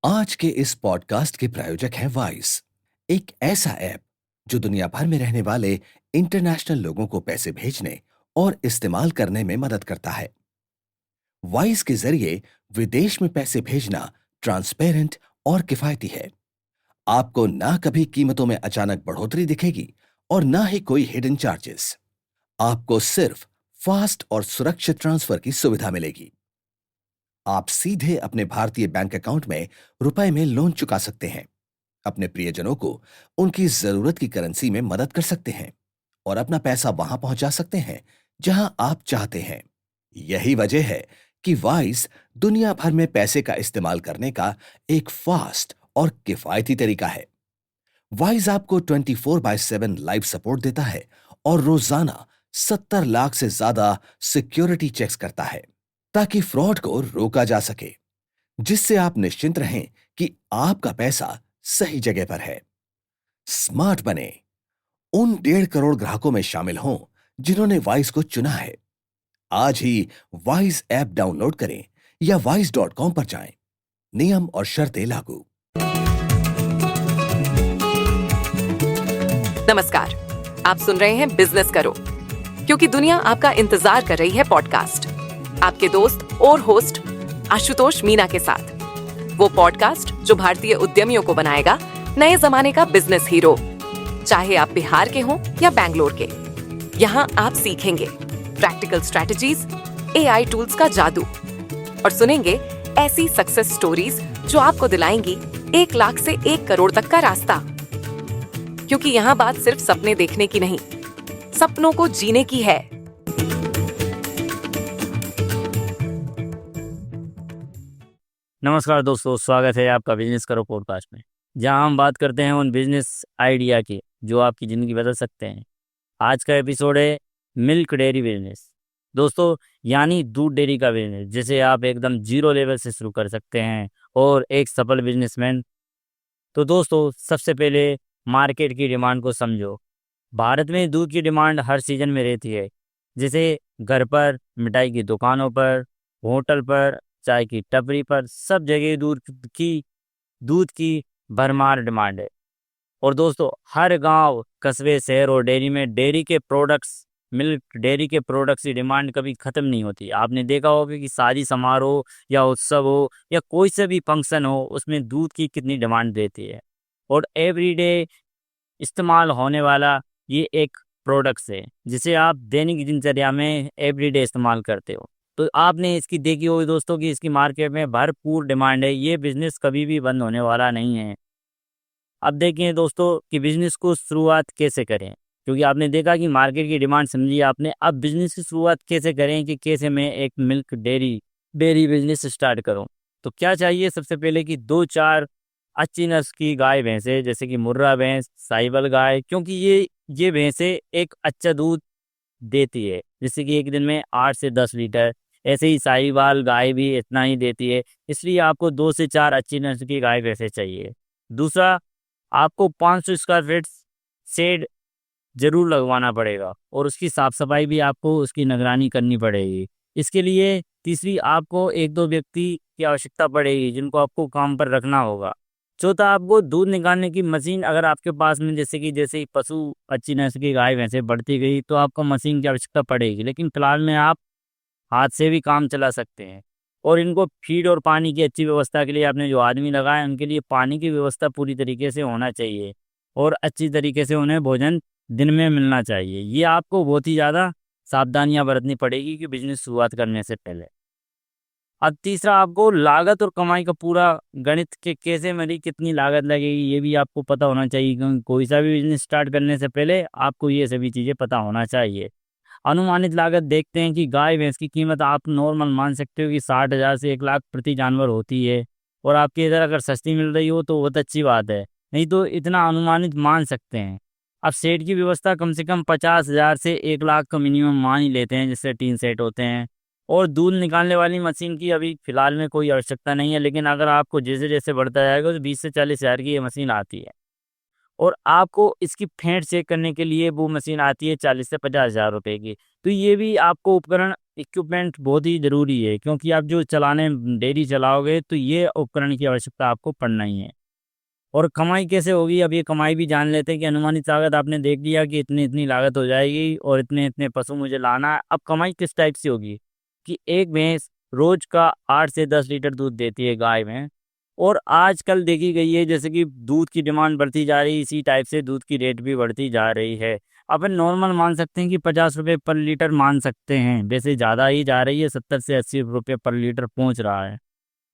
आज के इस पॉडकास्ट के प्रायोजक हैं वाइस, एक ऐसा ऐप जो दुनिया भर में रहने वाले इंटरनेशनल लोगों को पैसे भेजने और इस्तेमाल करने में मदद करता है। वाइस के जरिए विदेश में पैसे भेजना ट्रांसपेरेंट और किफायती है। आपको ना कभी कीमतों में अचानक बढ़ोतरी दिखेगी और ना ही कोई हिडन चार्जेस। आपको सिर्फ फास्ट और सुरक्षित ट्रांसफर की सुविधा मिलेगी। आप सीधे अपने भारतीय बैंक अकाउंट में रुपए में लोन चुका सकते हैं, अपने प्रियजनों को उनकी जरूरत की करेंसी में मदद कर सकते हैं और अपना पैसा वहां पहुंचा सकते हैं जहां आप चाहते हैं। यही वजह है कि वाइस दुनिया भर में पैसे का इस्तेमाल करने का एक फास्ट और किफायती तरीका है। वाइस आपको 24/7 लाइव सपोर्ट देता है और रोजाना 70 लाख से ज्यादा सिक्योरिटी चेक्स करता है ताकि फ्रॉड को रोका जा सके, जिससे आप निश्चिंत रहें कि आपका पैसा सही जगह पर है। स्मार्ट बने, उन 1.5 करोड़ ग्राहकों में शामिल हों जिन्होंने वाइस को चुना है। आज ही वाइस ऐप डाउनलोड करें या wise.com पर जाएं। नियम और शर्तें लागू। नमस्कार, आप सुन रहे हैं बिजनेस करो, क्योंकि दुनिया आपका इंतजार कर रही है पॉडकास्ट आपके दोस्त और होस्ट आशुतोष मीना के साथ। वो पॉडकास्ट जो भारतीय उद्यमियों को बनाएगा नए जमाने का बिजनेस हीरो। चाहे आप बिहार के हों या बैंगलोर के, यहाँ आप सीखेंगे प्रैक्टिकल स्ट्रेटजीज, एआई टूल्स का जादू और सुनेंगे ऐसी सक्सेस स्टोरीज जो आपको दिलाएंगी 1 लाख से 1 करोड़ तक का रास्ता। क्योंकि यहाँ बात सिर्फ सपने देखने की नहीं, सपनों को जीने की है। नमस्कार दोस्तों, स्वागत है आपका बिजनेस करो पॉडकास्ट में, जहां हम बात करते हैं उन बिजनेस आइडिया की जो आपकी ज़िंदगी बदल सकते हैं। आज का एपिसोड है मिल्क डेयरी बिजनेस। दोस्तों, यानी दूध डेयरी का बिजनेस, जिसे आप एकदम जीरो लेवल से शुरू कर सकते हैं और एक सफल बिजनेसमैन। तो दोस्तों, सबसे पहले मार्केट की डिमांड को समझो। भारत में दूध की डिमांड हर सीजन में रहती है, जैसे घर पर, मिठाई की दुकानों पर, होटल पर, चाय की टपरी पर, सब जगह दूध की भरमार डिमांड है। और दोस्तों, हर गांव, कस्बे, शहर और डेयरी में मिल्क डेयरी के प्रोडक्ट्स की डिमांड कभी ख़त्म नहीं होती। आपने देखा होगा कि शादी समारोह या उत्सव हो या कोई से भी फंक्शन हो, उसमें दूध की कितनी डिमांड रहती है। और एवरीडे इस्तेमाल होने वाला ये एक प्रोडक्ट्स है जिसे आप दैनिक दिनचर्या में एवरीडे इस्तेमाल करते हो। तो आपने इसकी देखी होगी दोस्तों कि इसकी मार्केट में भरपूर डिमांड है। ये बिजनेस कभी भी बंद होने वाला नहीं है। अब देखिए दोस्तों कि बिजनेस को शुरुआत कैसे करें, क्योंकि आपने देखा कि मार्केट की डिमांड समझी आपने। अब बिजनेस की शुरुआत कैसे करें कि कैसे मैं एक मिल्क डेयरी बिजनेस स्टार्ट करूं। तो क्या चाहिए, सबसे पहले कि 2-4 अच्छी नस्ल की गाय भैंसे, जैसे कि मुर्रा भैंस, साहिवाल गाय, क्योंकि ये भैंसें एक अच्छा दूध देती है, जैसे कि एक दिन में 8 से 10 लीटर। ऐसे ही साहिवाल गाय भी इतना ही देती है। इसलिए आपको 2 से 4 अच्छी नस्ल की गाय भैंसे चाहिए। दूसरा, आपको 500 स्क्वायर फीट शेड जरूर लगवाना पड़ेगा और उसकी साफ सफाई भी आपको उसकी निगरानी करनी पड़ेगी। इसके लिए तीसरी, आपको 1-2 व्यक्ति की आवश्यकता पड़ेगी जिनको आपको काम पर रखना होगा। चौथा, आपको दूध निकालने की मशीन अगर आपके पास में, जैसे ही पशु अच्छी नस्ल की गाय भैंसे बढ़ती गई तो आपको मशीन की आवश्यकता पड़ेगी, लेकिन फिलहाल में आप हाथ से भी काम चला सकते हैं। और इनको फीड और पानी की अच्छी व्यवस्था के लिए आपने जो आदमी लगाए, उनके लिए पानी की व्यवस्था पूरी तरीके से होना चाहिए और अच्छी तरीके से उन्हें भोजन दिन में मिलना चाहिए। ये आपको बहुत ही ज़्यादा सावधानियां बरतनी पड़ेगी कि बिजनेस शुरुआत करने से पहले। अब तीसरा, आपको लागत और कमाई का पूरा गणित के कैसे मेरी कितनी लागत लगेगी ये भी आपको पता होना चाहिए, क्योंकि कोई सा भी बिजनेस स्टार्ट करने से पहले आपको ये सभी चीज़ें पता होना चाहिए। अनुमानित लागत देखते हैं कि गाय भैंस की कीमत आप नॉर्मल मान सकते हो कि 60,000 से 1 लाख प्रति जानवर होती है। और आपके इधर अगर सस्ती मिल रही हो तो बहुत अच्छी बात है, नहीं तो इतना अनुमानित मान सकते हैं। अब सेट की व्यवस्था कम से कम 50,000 से 1 लाख का मिनिमम मान ही लेते हैं, जिससे 3 सेट होते हैं। और दूध निकालने वाली मशीन की अभी फिलहाल में कोई आवश्यकता नहीं है, लेकिन अगर आपको जैसे जैसे बढ़ता जाएगा तो 20 से 40,000 की ये मशीन आती है। और आपको इसकी फेंट चेक करने के लिए वो मशीन आती है 40 से 50,000 रुपए की। तो ये भी आपको उपकरण इक्विपमेंट बहुत ही ज़रूरी है, क्योंकि आप जो चलाने डेयरी चलाओगे तो ये उपकरण की आवश्यकता आपको पड़ना ही है। और कमाई कैसे होगी, अब ये कमाई भी जान लेते हैं कि अनुमानित लागत आपने देख लिया कि इतनी इतनी लागत हो जाएगी और इतने इतने पशु मुझे लाना है। अब कमाई किस टाइप से होगी कि एक भैंस रोज का 8 से 10 लीटर दूध देती है गाय में, और आजकल देखी गई है जैसे कि दूध की डिमांड बढ़ती जा रही है, इसी टाइप से दूध की रेट भी बढ़ती जा रही है। अपन नॉर्मल मान सकते हैं कि 50 रुपये पर लीटर मान सकते हैं, वैसे ज़्यादा ही जा रही है, 70 से 80 रुपये पर लीटर पहुंच रहा है।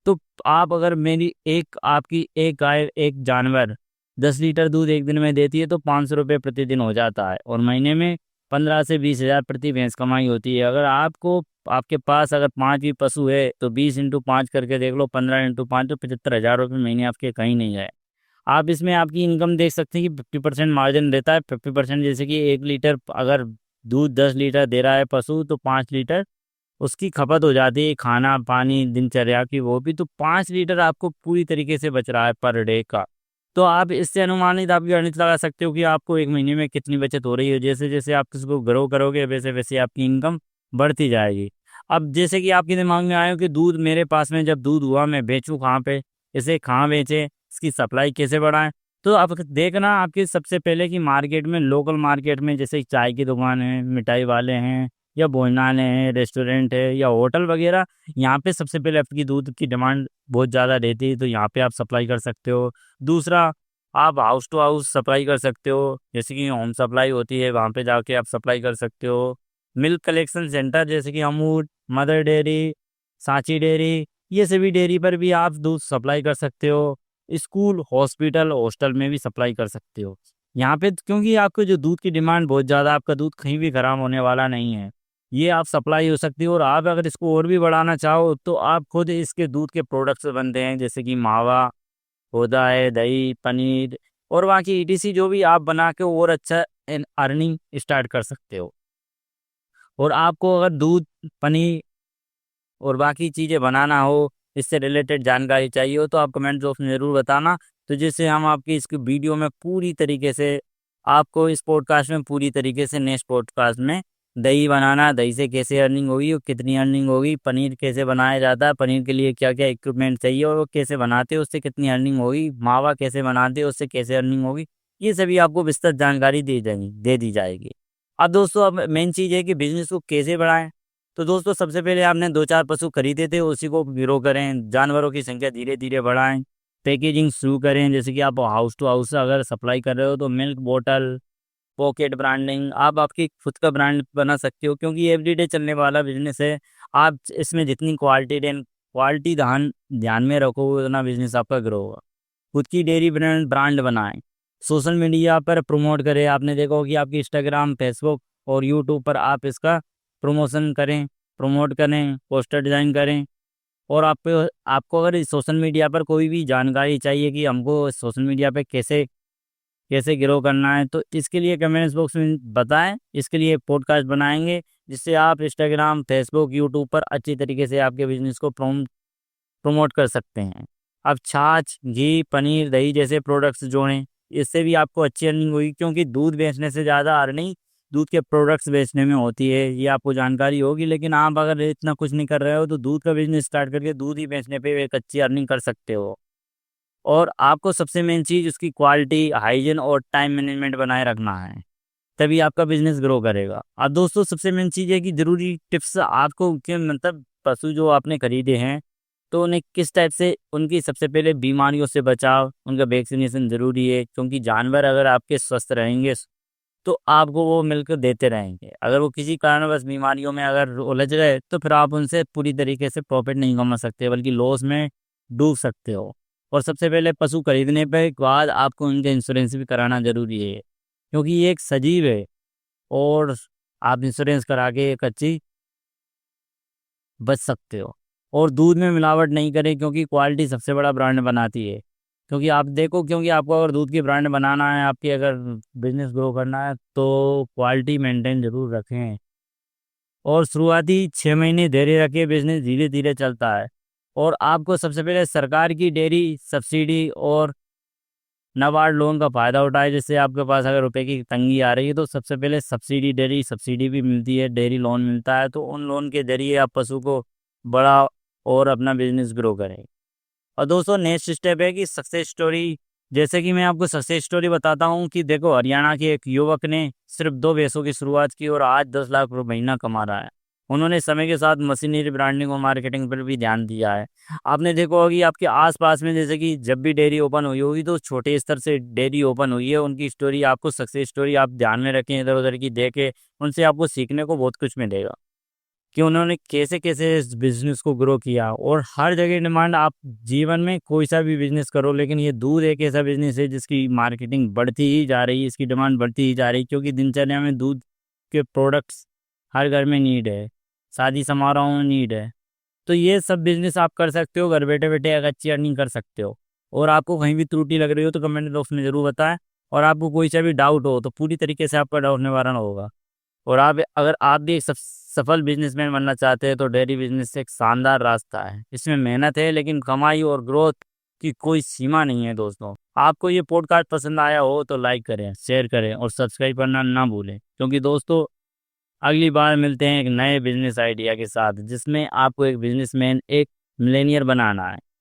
तो आप अगर मेरी एक आपकी एक गाय एक जानवर 10 लीटर दूध एक दिन में देती है तो 500 रुपये प्रतिदिन हो जाता है, और महीने में 15 से 20 हज़ार प्रति भैंस कमाई होती है। अगर आपको आपके पास अगर 5 भी पशु है तो 20 इंटू 5 करके देख लो, 15 इंटू 5 तो 75,000 रुपये महीने आपके कहीं नहीं गए। आप इसमें आपकी इनकम देख सकते हैं कि 50% मार्जिन रहता है। 50% जैसे कि 1 लीटर अगर दूध 10 लीटर दे रहा है पशु तो 5 लीटर उसकी खपत हो जाती है, खाना पानी दिनचर्या की, वो भी तो 5 लीटर आपको पूरी तरीके से बच रहा है पर डे का। तो आप इससे अनुमानित आप गणित लगा सकते हो कि आपको एक महीने में कितनी बचत हो रही है। जैसे जैसे आप इसको ग्रो करोगे वैसे वैसे आपकी इनकम बढ़ती जाएगी। अब जैसे कि आपके दिमाग में आया हो कि दूध मेरे पास में जब दूध हुआ मैं बेचूं कहाँ पे, इसे कहाँ बेचें, इसकी सप्लाई कैसे बढ़ाएं। तो आप देखना आपके सबसे पहले कि मार्केट में, लोकल मार्केट में, जैसे चाय की दुकान है, मिठाई वाले हैं, या भोजनालय है, रेस्टोरेंट है, या होटल वगैरह, यहाँ पे सबसे पहले आपकी दूध की डिमांड बहुत ज़्यादा रहती है, तो यहाँ पे आप सप्लाई कर सकते हो। दूसरा, आप हाउस टू हाउस सप्लाई कर सकते हो, जैसे कि होम सप्लाई होती है, वहाँ पे जाके आप सप्लाई कर सकते हो। मिल्क कलेक्शन सेंटर जैसे कि Amul, mother dairy, Sanchi dairy, ये सभी डेयरी पर भी आप दूध सप्लाई कर सकते हो। स्कूल, हॉस्पिटल, हॉस्टल में भी सप्लाई कर सकते हो। यहाँ पे क्योंकि आपको जो दूध की डिमांड बहुत ज़्यादा, आपका दूध कहीं भी खराब होने वाला नहीं है, ये आप सप्लाई हो सकती है। और आप अगर इसको और भी बढ़ाना चाहो तो आप खुद इसके दूध के प्रोडक्ट्स बनते हैं, जैसे कि मावा होता है, दही, पनीर, और बाकी ईटीसी जो भी आप बना के और अच्छा अर्निंग स्टार्ट कर सकते हो। और आपको अगर दूध, पनीर और बाकी चीज़ें बनाना हो, इससे रिलेटेड जानकारी चाहिए हो, तो आप कमेंट बॉक्स में ज़रूर बताना, तो जिससे हम आपकी इसकी वीडियो में पूरी तरीके से आपको इस पॉडकास्ट में पूरी तरीके से नेक्स्ट पॉडकास्ट में दही बनाना, दही से कैसे अर्निंग होगी और कितनी अर्निंग होगी, पनीर कैसे बनाया जाता है, पनीर के लिए क्या क्या इक्विपमेंट चाहिए और वो कैसे बनाते हैं उससे कितनी अर्निंग होगी, मावा कैसे बनाते हैं उससे कैसे अर्निंग होगी, ये सभी आपको विस्तृत जानकारी दे दी जाएगी। अब दोस्तों, अब मेन चीज़ है कि बिजनेस को कैसे बढ़ाएं। तो दोस्तों, सबसे पहले आपने 2-4 पशु खरीदे थे, उसी को ग्रो करें, जानवरों की संख्या धीरे धीरे बढ़ाएं, पैकेजिंग शुरू करें, जैसे कि आप हाउस टू हाउस अगर सप्लाई कर रहे हो तो मिल्क बोतल, पॉकेट ब्रांडिंग, आप आपकी खुद का ब्रांड बना सकते हो, क्योंकि एवरीडे चलने वाला बिजनेस है। आप इसमें जितनी क्वालिटी ध्यान में रखोगे उतना बिजनेस आपका ग्रो होगा। खुद की डेयरी ब्रांड बनाएं, सोशल मीडिया पर प्रमोट करें। आपने देखा होगा कि आपकी इंस्टाग्राम, फेसबुक और यूट्यूब पर आप इसका प्रमोशन करें, प्रमोट करें, पोस्टर डिज़ाइन करें। और आपको अगर इस सोशल मीडिया पर कोई भी जानकारी चाहिए कि हमको सोशल मीडिया पे कैसे कैसे ग्रो करना है, तो इसके लिए कमेंट्स बॉक्स में बताएं। इसके लिए पॉडकास्ट बनाएंगे जिससे आप इंस्टाग्राम, फेसबुक, यूट्यूब पर अच्छी तरीके से आपके बिजनेस को प्रमोट कर सकते हैं। अब छाछ, घी, पनीर, दही जैसे प्रोडक्ट्स जोड़ें, इससे भी आपको अच्छी अर्निंग होगी, क्योंकि दूध बेचने से ज़्यादा अर्निंग दूध के प्रोडक्ट्स बेचने में होती है, ये आपको जानकारी होगी। लेकिन आप अगर इतना कुछ नहीं कर रहे हो तो दूध का बिजनेस स्टार्ट करके दूध ही बेचने पे एक अच्छी अर्निंग कर सकते हो। और आपको सबसे मेन चीज़ उसकी क्वालिटी, हाइजीन और टाइम मैनेजमेंट बनाए रखना है, तभी आपका बिजनेस ग्रो करेगा। अब दोस्तों, सबसे मेन चीज़ है कि ज़रूरी टिप्स आपको कि मतलब पशु जो आपने खरीदे हैं तो उन्हें किस टाइप से, उनकी सबसे पहले बीमारियों से बचाव, उनका वैक्सीनेशन ज़रूरी है, क्योंकि जानवर अगर आपके स्वस्थ रहेंगे तो आपको वो मिल्क देते रहेंगे। अगर वो किसी कारणवश बीमारियों में अगर उलझ गए तो फिर आप उनसे पूरी तरीके से प्रॉफिट नहीं कमा सकते, बल्कि लॉस में डूब सकते हो। और सबसे पहले पशु खरीदने पे बाद आपको उनका इंश्योरेंस भी कराना ज़रूरी है, क्योंकि ये एक सजीव है और आप इंश्योरेंस करा के एक अच्छी बच सकते हो। और दूध में मिलावट नहीं करें, क्योंकि क्वालिटी सबसे बड़ा ब्रांड बनाती है। क्योंकि आप देखो, क्योंकि आपको अगर दूध की ब्रांड बनाना है, आपकी अगर बिजनेस ग्रो करना है तो क्वालिटी मेंटेन ज़रूर रखें। और शुरुआती 6 महीने धैर्य रखिए, बिजनेस धीरे धीरे चलता है। और आपको सबसे पहले सरकार की डेयरी सब्सिडी और नाबार्ड लोन का फ़ायदा उठाए। जैसे आपके पास अगर रुपए की तंगी आ रही है तो सबसे पहले सब्सिडी, डेयरी सब्सिडी भी मिलती है, डेयरी लोन मिलता है, तो उन लोन के ज़रिए आप पशु को बड़ा और अपना बिजनेस ग्रो करें। और दोस्तों नेक्स्ट स्टेप है कि सक्सेस स्टोरी। जैसे कि मैं आपको सक्सेस स्टोरी बताता हूँ कि देखो, हरियाणा के एक युवक ने सिर्फ 2 भैंसों की शुरुआत की और आज 10 लाख रुपए महीना कमा रहा है। उन्होंने समय के साथ मशीनरी, ब्रांडिंग और मार्केटिंग पर भी ध्यान दिया है। आपने देखा होगा कि आपके आसपास में जैसे कि जब भी डेयरी ओपन हुई होगी तो छोटे स्तर से डेयरी ओपन हुई है, उनकी स्टोरी आपको, सक्सेस स्टोरी आप ध्यान में रखें, इधर उधर की देखें, उनसे आपको सीखने को बहुत कुछ मिलेगा कि उन्होंने कैसे कैसे इस बिजनेस को ग्रो किया। और हर जगह डिमांड, आप जीवन में कोई सा भी बिजनेस करो, लेकिन ये दूध एक ऐसा बिजनेस है जिसकी मार्केटिंग बढ़ती ही जा रही है, इसकी डिमांड बढ़ती ही जा रही है, क्योंकि दिनचर्या में दूध के प्रोडक्ट्स हर घर में नीड है, शादी समारोह में नीड है। तो ये सब बिजनेस आप कर सकते हो, घर बैठे बैठे एक अच्छी अर्निंग कर सकते हो। और आपको कहीं भी त्रुटि लग रही हो तो कमेंट बॉक्स में ज़रूर बताएं, और आपको कोई सा भी डाउट हो तो पूरी तरीके से आपका डाउट निवारण होगा। और अगर आप भी एक सफल बिजनेसमैन बनना चाहते हैं तो डेयरी बिजनेस एक शानदार रास्ता है। इसमें मेहनत है लेकिन कमाई और ग्रोथ की कोई सीमा नहीं है। दोस्तों, आपको ये पॉडकास्ट पसंद आया हो तो लाइक करें, शेयर करें और सब्सक्राइब करना ना भूलें, क्योंकि दोस्तों अगली बार मिलते हैं एक नए बिजनेस आइडिया के साथ, जिसमें आपको एक बिजनेसमैन, एक मिलेनियर बनाना है।